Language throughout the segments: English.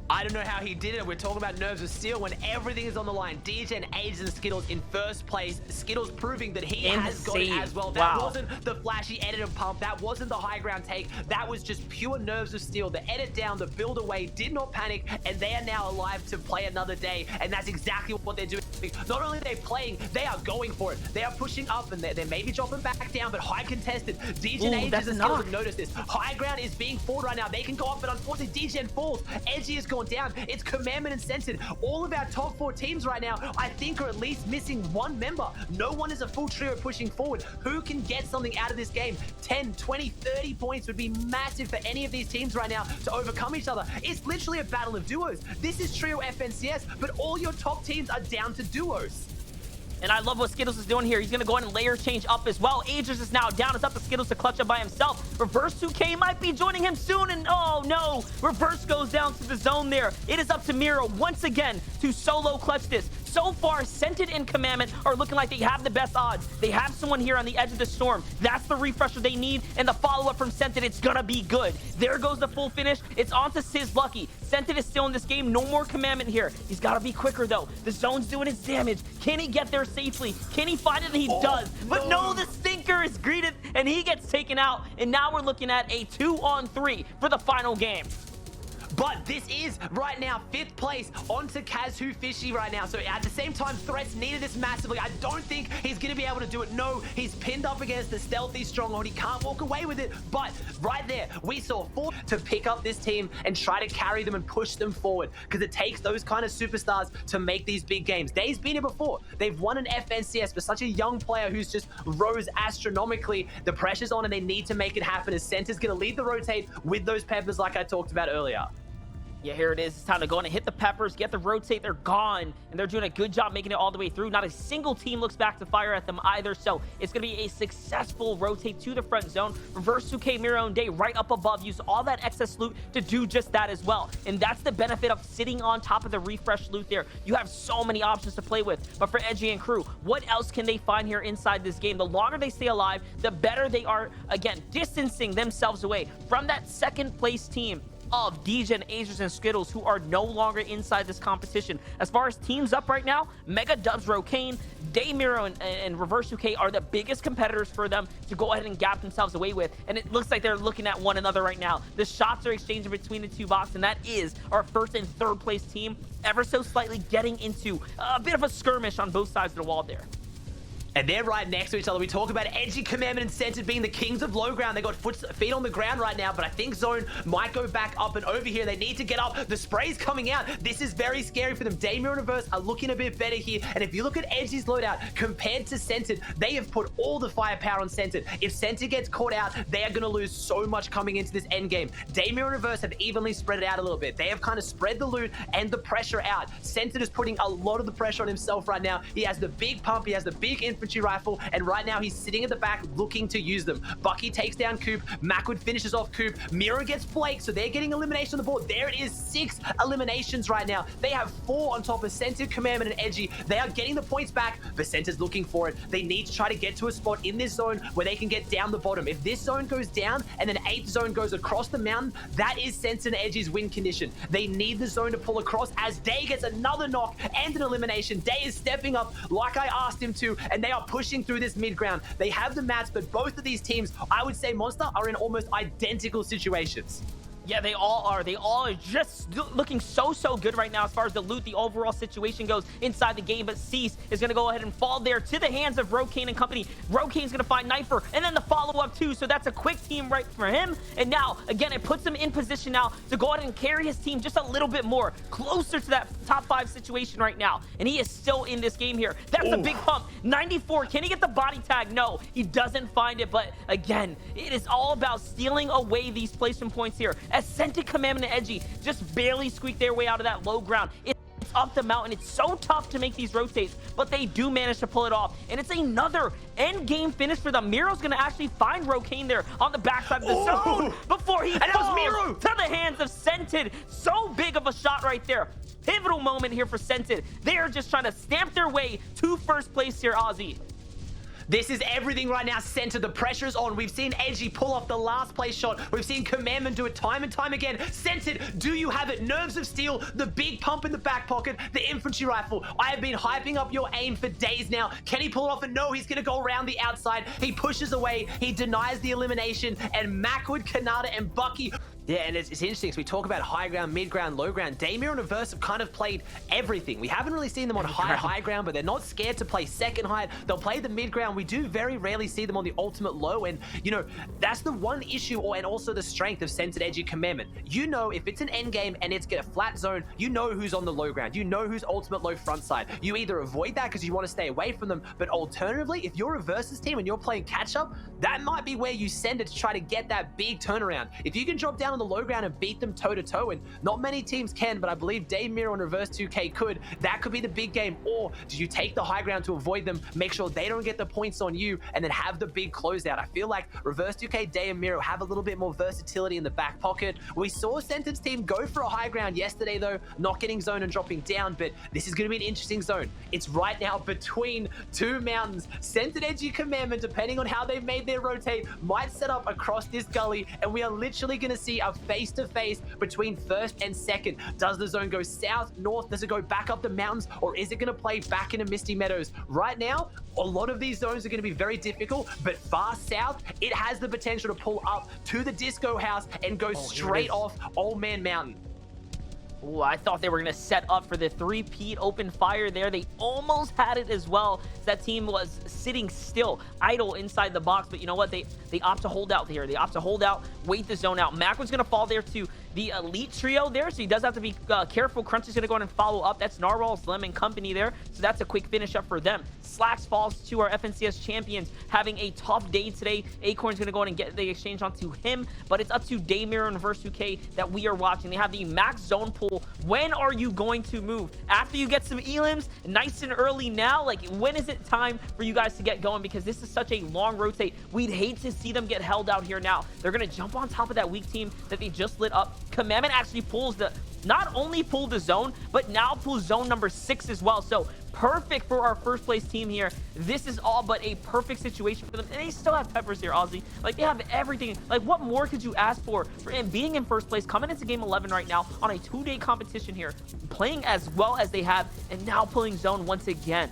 I don't know how he did it. We're talking about nerves of steel when everything is on the line. DJ and Ages and Skittles in first place. Skittles proving that he has got it as well. That wasn't the flashy edit and pump. That wasn't the high ground take. That was just pure nerves of steel. The edit down, the build away, did not panic, and they are now alive to play another day. And that's exactly what they're doing. Not only are they playing, they are going for it. They are pushing up, and they're maybe dropping back down, but high contested. DJ and Ages and Skittles have noticed this. High ground is being fought right now. They can go up, but unfortunately, DJ falls. Edgy is going down. It's Commandment and Censored. All of our top 4 teams right now, I think, are at least missing one member. No one is a full trio pushing forward. Who can get something out of this game? 10, 20, 30 points would be massive for any of these teams right now to overcome each other. It's literally a battle of duos. This is trio FNCS, but all your top teams are down to duos. And I love what Skittles is doing here. He's going to go ahead and layer change up as well. Aegis is now down. It's up to Skittles to clutch up by himself. Reverse 2K might be joining him soon. And oh no, Reverse goes down to the zone there. It is up to Miro once again to solo clutch this. So far, Scented and Commandment are looking like they have the best odds. They have someone here on the edge of the storm. That's the refresher they need, and the follow-up from Scented, it's gonna be good. There goes the full finish. It's on to Sizz Lucky. Scented is still in this game. No more Commandment here. He's gotta be quicker, though. The zone's doing its damage. Can he get there safely? Can he find it? And he does. But no, the Stinker is greeted, and he gets taken out. And now we're looking at a 2-on-3 for the final game. But this is right now 5th place onto Kazu Fishy right now. So at the same time, Threats needed this massively. I don't think he's going to be able to do it. No, he's pinned up against the stealthy stronghold. He can't walk away with it. But right there, we saw 4 to pick up this team and try to carry them and push them forward, because it takes those kind of superstars to make these big games. They've been here before. They've won an FNCS for such a young player who's just rose astronomically. The pressure's on and they need to make it happen, as Center's going to lead the rotate with those peppers like I talked about earlier. Yeah, here it is. It's time to go in and hit the peppers, get the rotate. They're gone, and they're doing a good job making it all the way through. Not a single team looks back to fire at them either, so it's going to be a successful rotate to the front zone. Reverse 2K Miro and Day right up above. Use all that excess loot to do just that as well, and that's the benefit of sitting on top of the refresh loot there. You have so many options to play with, but for Edgy and crew, what else can they find here inside this game? The longer they stay alive, the better they are, again, distancing themselves away from that second place team of DJ and Aegis and Skittles, who are no longer inside this competition. As far as teams up right now, Mega Dubs, Rokane, Daymiro, and Reverse 2K are the biggest competitors for them to go ahead and gap themselves away with. And it looks like they're looking at one another right now. The shots are exchanging between the two boxes, and that is our 1st and 3rd place team ever so slightly getting into a bit of a skirmish on both sides of the wall there. And they're right next to each other. We talk about Edgy, Commandment, and Censored being the kings of low ground. They got feet on the ground right now, but I think Zone might go back up and over here. They need to get up. The spray's coming out. This is very scary for them. Daymiro and Reverse are looking a bit better here. And if you look at Edgy's loadout compared to Censored, they have put all the firepower on Censored. If Censored gets caught out, they are going to lose so much coming into this end game. Daymiro and Reverse have evenly spread it out a little bit. They have kind of spread the loot and the pressure out. Censored is putting a lot of the pressure on himself right now. He has the big pump. He has the big infantry rifle. And right now, he's sitting at the back looking to use them. Bucky takes down Coop. Macwood finishes off Coop. Miro gets Flake, so they're getting elimination on the board. There it is, 6 eliminations right now. They have 4 on top of Censored, Commandment, and Edgy. They are getting the points back, but Center's looking for it. They need to try to get to a spot in this zone where they can get down the bottom. If this zone goes down and then 8th zone goes across the mountain, that is Censored and Edgy's win condition. They need the zone to pull across as Day gets another knock and an elimination. Day is stepping up like I asked him to, and they are pushing through this mid ground. They have the mats, but both of these teams, I would say Monster, are in almost identical situations. Yeah, they all are. They all are just looking so good right now as far as the loot, the overall situation goes inside the game. But Cease is going to go ahead and fall there to the hands of Rokane and company. Rokane's going to find Knifer, and then the follow-up too. So that's a quick team right for him. And now, again, it puts him in position now to go ahead and carry his team just a little bit more, closer to that top 5 situation right now. And he is still in this game here. That's a big pump. 94. Can he get the body tag? No, he doesn't find it. But again, it is all about stealing away these placement points here. Ascended, Commandment, and Edgy just barely squeaked their way out of that low ground. It's up the mountain. It's so tough to make these rotates, but they do manage to pull it off. And it's another end game finish for them. Miro's going to actually find Rokane there on the backside of the zone before he falls Miro to the hands of Scented. So big of a shot right there. Pivotal moment here for Scented. They are just trying to stamp their way to 1st place here, Aussie. This is everything right now. Center, the pressure's on. We've seen Edgy pull off the last place shot. We've seen Commandment do it time and time again. Centered, do you have it? Nerves of steel, the big pump in the back pocket, the infantry rifle. I have been hyping up your aim for days now. Can he pull it off? And no, he's going to go around the outside. He pushes away. He denies the elimination. And Macwood, Kanata, and Bucky. Yeah, and it's interesting because we talk about high ground, mid ground, low ground. Damir and Reverse have kind of played everything. We haven't really seen them on high ground, but they're not scared to play second high. They'll play the mid ground. We do very rarely see them on the ultimate low, and you know, that's the one issue, and also the strength of Centered Edgy Commandment. You know, if it's an end game and it's a flat zone, you know who's on the low ground. You know who's ultimate low front side. You either avoid that because you want to stay away from them, but alternatively, if you're Reverse's team and you're playing catch up, that might be where you send it to try to get that big turnaround. If you can drop down on the low ground and beat them toe to toe, and not many teams can, but I believe Dave Miro and Reverse 2K could, that could be the big game. Or do you take the high ground to avoid them, make sure they don't get the points on you, and then have the big closeout? I feel like Reverse 2K, Dave and Miro have a little bit more versatility in the back pocket. We saw Centered's team go for a high ground yesterday though, not getting zone and dropping down, but this is going to be an interesting zone. It's right now between two mountains. Centered Edgy Commandment, depending on how they've made their rotate, might set up across this gully, and we are literally going to see a face-to-face between first and second. Does the zone go south, north? Does it go back up the mountains, or is it going to play back into Misty Meadows? Right now, a lot of these zones are going to be very difficult, but far south, it has the potential to pull up to the disco house and go straight off Old Man Mountain. Ooh, I thought they were going to set up for the three-peat open fire there. They almost had it as well. That team was sitting still, idle inside the box. But you know what? They opt to hold out here. They opt to hold out, wait the zone out. Macwood's going to fall there to the elite trio there, so he does have to be careful. Crunch is going to go in and follow up. That's Narwhal, Slim, and company there, so that's a quick finish up for them. Slacks falls to our FNCS champions, having a tough day today. Acorn's going to go in and get the exchange onto him, but it's up to Daymir and Reverse 2K that we are watching. They have the max zone pool. When are you going to move? After you get some elims, nice and early now? Like, when is it time for you guys to get going? Because this is such a long rotate. We'd hate to see them get held out here now. They're going to jump on top of that weak team that they just lit up. Commandment actually pulls not only pulled the zone, but now pulls zone number 6 as well. So perfect for our first place team here. This is all but a perfect situation for them. And they still have peppers here, Aussie. Like, they have everything. Like, what more could you ask for being in first place, coming into game 11 right now on a 2-day competition here, playing as well as they have, and now pulling zone once again.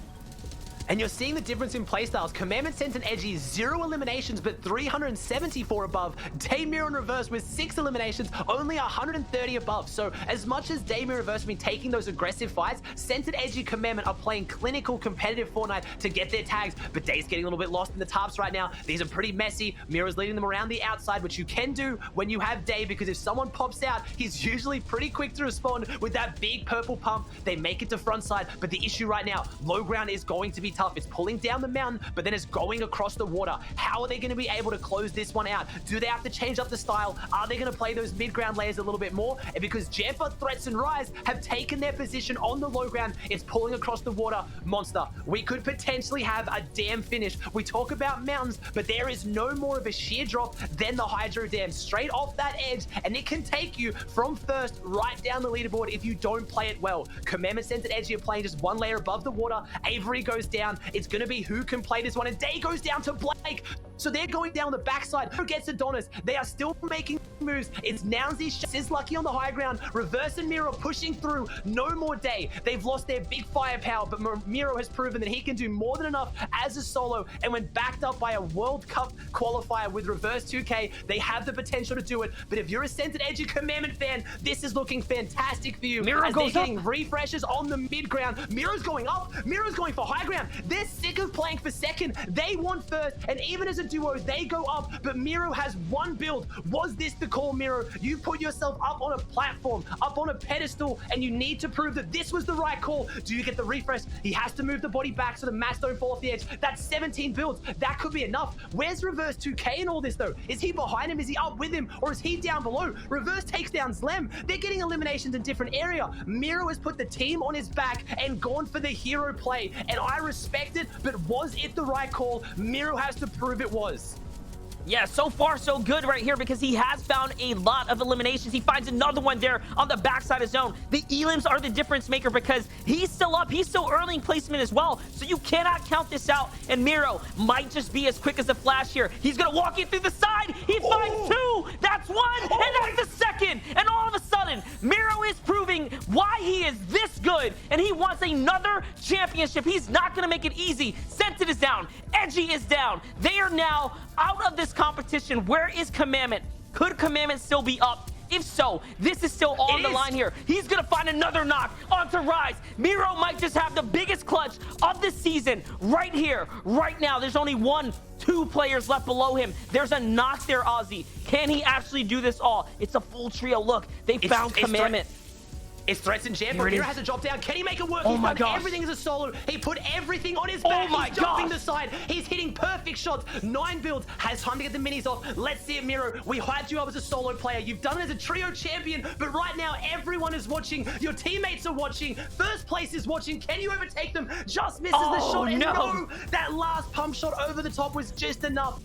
And you're seeing the difference in playstyles. Commandment sent an Edgy 0 eliminations, but 374 above. Daymir and Reverse with 6 eliminations, only 130 above. So as much as Daymir and Reverse have been taking those aggressive fights, Centered Edgy Commandment are playing clinical competitive Fortnite to get their tags, but Day's getting a little bit lost in the tarps right now. These are pretty messy. Mira's leading them around the outside, which you can do when you have Day, because if someone pops out, he's usually pretty quick to respond with that big purple pump. They make it to front side, but the issue right now, low ground is going to be tough. It's pulling down the mountain, but then it's going across the water. How are they going to be able to close this one out? Do they have to change up the style? Are they going to play those mid-ground layers a little bit more? And because Jeffa, Threats, and Rise have taken their position on the low ground, it's pulling across the water. Monster, we could potentially have a dam finish. We talk about mountains, but there is no more of a sheer drop than the Hydro Dam. Straight off that edge, and it can take you from first right down the leaderboard if you don't play it well. Commandment Centered Edgy are playing just one layer above the water. Avery goes down. It's going to be who can play this one, and Day goes down to Blake. So they're going down the backside. Who gets Adonis? They are still making moves. It's Nounsy, Lucky on the high ground. Reverse and Miro pushing through. No more Day. They've lost their big firepower, but Miro has proven that he can do more than enough as a solo, and when backed up by a World Cup qualifier with Reverse 2K, they have the potential to do it. But if you're a Centered Edgy Commandment fan, this is looking fantastic for you. Miro as goes they're up. getting refreshes on the mid ground. Miro's going up. Miro's going for high ground. They're sick of playing for second. They want first, and even as a duo, they go up, but Miro has one build. Was this the call, Miro? You put yourself up on a platform, up on a pedestal, and you need to prove that this was the right call. Do you get the refresh? He has to move the body back so the mats don't fall off the edge. That's 17 builds. That could be enough. Where's Reverse 2K in all this, though? Is he behind him? Is he up with him? Or is he down below? Reverse takes down Zlem. They're getting eliminations in different area. Miro has put the team on his back and gone for the hero play, and I respect it, but was it the right call? Miro has to prove it was. Yeah, so far so good right here because he has found a lot of eliminations. He finds another one there on the backside of zone. The elims are the difference maker because he's still up. He's still early in placement as well. So you cannot count this out. And Miro might just be as quick as a flash here. He's going to walk it through the side. He finds two. That's one. And that's the second. And all of a sudden, Miro is proving why he is this good. And he wants another championship. He's not going to make it easy. Scented is down. Edgy is down. They are now out of this competition. Where is Commandment? Could Commandment still be up? If so, this is still all on the line here. He's gonna find another knock onto Rise. Miro might just have the biggest clutch of the season right here, right now. There's only two players left below him. There's a knock there, Aussie. Can he actually do this all? It's a full trio. Look, they found Commandment. It's threats and jam, but Miro has a drop down. Can he make it work? Oh my gosh. Everything is a solo. He put everything on his back. Oh my He's jumping gosh. the side. He's hitting perfect shots. 9 builds. Has time to get the minis off. Let's see it, Miro. We hyped you up as a solo player. You've done it as a trio champion, but right now everyone is watching. Your teammates are watching. First place is watching. Can you overtake them? Just misses the shot. And no, that last pump shot over the top was just enough.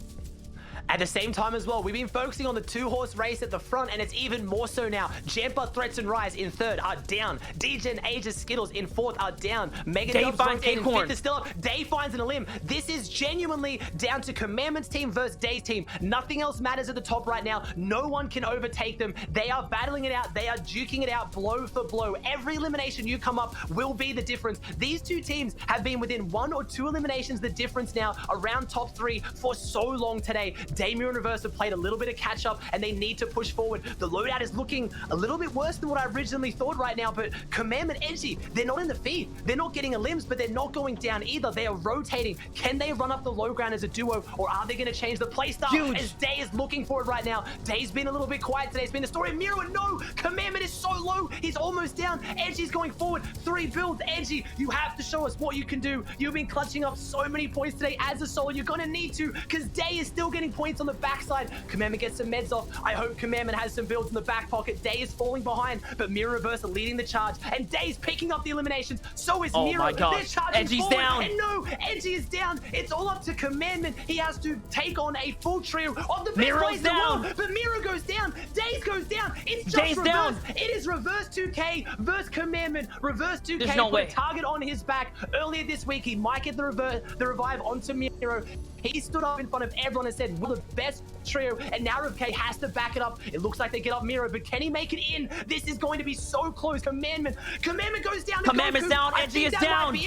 At the same time as well, we've been focusing on the 2-horse race at the front, and it's even more so now. Jampa, Threats, and Rise in 3rd are down. DJ and Aegis Skittles in 4th are down. Mega Dave Dubs finds in Acorn. 5th is still up. Dave finds an elim. This is genuinely down to Commandment's team versus Dave's team. Nothing else matters at the top right now. No one can overtake them. They are battling it out. They are duking it out blow for blow. Every elimination you come up will be the difference. These two teams have been within 1 or 2 eliminations the difference now around top 3 for so long today. Damir and Reverse have played a little bit of catch up and they need to push forward. The loadout is looking a little bit worse than what I originally thought right now, but Commandment Edgy, they're not in the feed. They're not getting elims, but they're not going down either. They are rotating. Can they run up the low ground as a duo, or are they going to change the playstyle? As Day is looking for it right now. Day's been a little bit quiet today. It's been the story of Miro, and no, Commandment is so low. He's almost down. Edgy's going forward. 3 builds. Edgy, you have to show us what you can do. You've been clutching up so many points today as a solo. You're going to need to, because Day is still getting points on the backside. Commandment gets some meds off. I hope Commandment has some builds in the back pocket. Day is falling behind, but Miro Reverse are leading the charge, and Day's picking up the eliminations. So is Miro. My gosh. They're charging Edgy's forward, down. and no, Edgy is down. It's all up to Commandment. He has to take on a full trio of the best Miro's players in the down. world, but Miro goes down. Days goes down. It's just Days Reverse. down. It is Reverse 2K versus Commandment. Reverse 2K There's no put way. a target on his back earlier this week. He might get the revive onto Miro. He stood up in front of everyone and said, we're the best trio, and now Rev K has to back it up. It looks like they get up Miro, but can he make it in? This is going to be so close. Commandment goes down. Commandment's down. Edgy is down.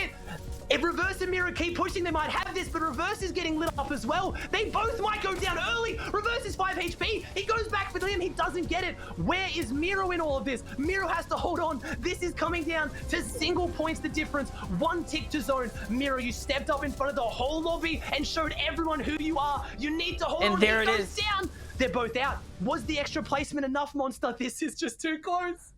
If Reverse and Miro keep pushing, they might have this, but Reverse is getting lit up as well. They both might go down early. Reverse is 5 HP. He goes back for him. He doesn't get it. Where is Miro in all of this? Miro has to hold on. This is coming down to single points the difference. 1 tick to zone. Miro, you stepped up in front of the whole lobby and showed everyone who you are. You need to hold on. And there it it goes is. down. They're both out. Was the extra placement enough, Monster? This is just too close.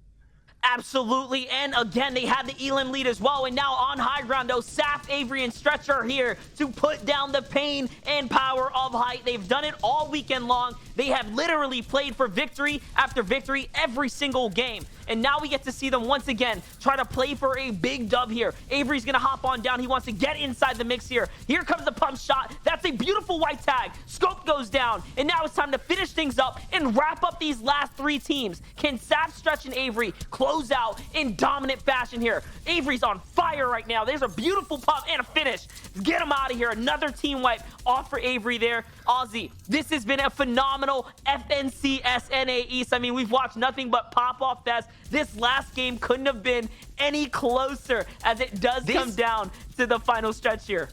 Absolutely, and again, they had the Elam lead as well, and now on high ground, though, Saf, Avery, and Stretch are here to put down the pain and power of height. They've done it all weekend long. They have literally played for victory after victory every single game, and now we get to see them once again try to play for a big dub here. Avery's gonna hop on down. He wants to get inside the mix here. Here comes the pump shot. That's a beautiful white tag. Scope goes down, and now it's time to finish things up and wrap up these last 3 teams. Can Saf, Stretch, and Avery close out in dominant fashion here? Avery's on fire right now. There's a beautiful pump and a finish. Get him out of here. Another team wipe off for Avery there. Aussie, this has been a phenomenal FNCS NAE. I mean, we've watched nothing but pop-off fest. This last game couldn't have been any closer as it does come down to the final stretch here.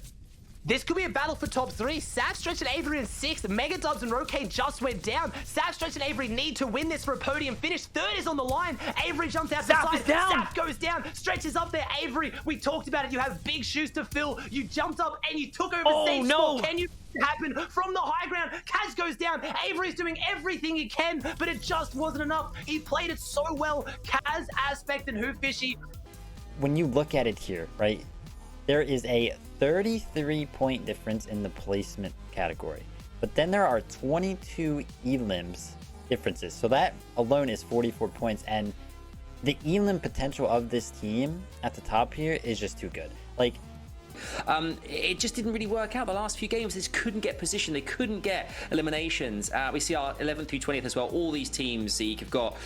This could be a battle for top 3. Saf, Stretch, and Avery in 6th. Mega Dubs and Rokaine just went down. Saf, Stretch, and Avery need to win this for a podium finish. 3rd is on the line. Avery jumps out the Saf side. is down. Saf goes down. Stretch is up there. Avery, we talked about it. You have big shoes to fill. You jumped up and you took over stage 4. Can you happen from the high ground? Kaz goes down. Avery's doing everything he can, but it just wasn't enough. He played it so well. Kaz, Aspect, and Who Fishy. When you look at it here, right, there is a 33-point difference in the placement category. But then there are 22 elims differences. So that alone is 44 points. And the elim potential of this team at the top here is just too good. Like, It just didn't really work out. The last few games, they just couldn't get position. They couldn't get eliminations. We see our 11th through 20th as well. All these teams, Zeke, have got